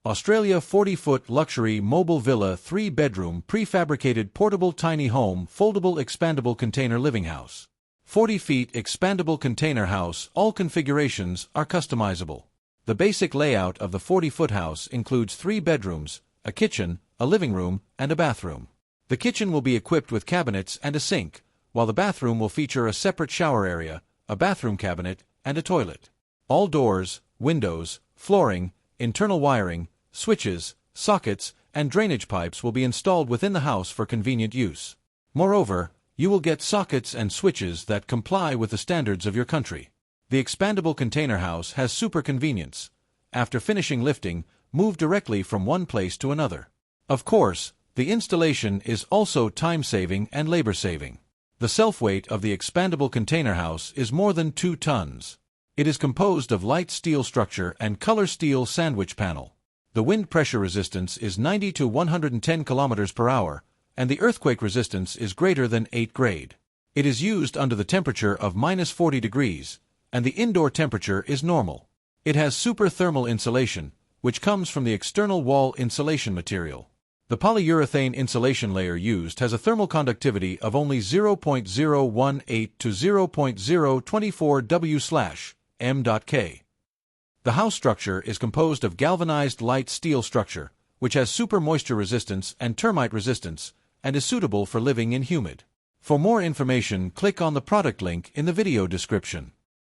Australia 40-foot luxury mobile villa 3-bedroom prefabricated portable tiny home foldable expandable container living house. 40 feet expandable container house. All configurations are customizable. The basic layout of the 40-foot house includes 3 bedrooms, a kitchen, a living room, and a bathroom. The kitchen will be equipped with cabinets and a sink, while the bathroom will feature a separate shower area, a bathroom cabinet, and a toilet. All doors, windows, flooring, internal wiring, switches, sockets, and drainage pipes will be installed within the house for convenient use. Moreover, you will get sockets and switches that comply with the standards of your country. The expandable container house has super convenience. After finishing lifting, move directly from one place to another. Of course, the installation is also time-saving and labor-saving. The self-weight of the expandable container house is more than 2 tons. It is composed of light steel structure and color steel sandwich panel. The wind pressure resistance is 90 to 110 km per hour, and the earthquake resistance is greater than 8 grade. It is used under the temperature of -40 degrees, and the indoor temperature is normal. It has super thermal insulation, which comes from the external wall insulation material. The polyurethane insulation layer used has a thermal conductivity of only 0.018 to 0.024 W/m.K. The house structure is composed of galvanized light steel structure, which has super moisture resistance and termite resistance, and is suitable for living in humid. For more information, click on the product link in the video description.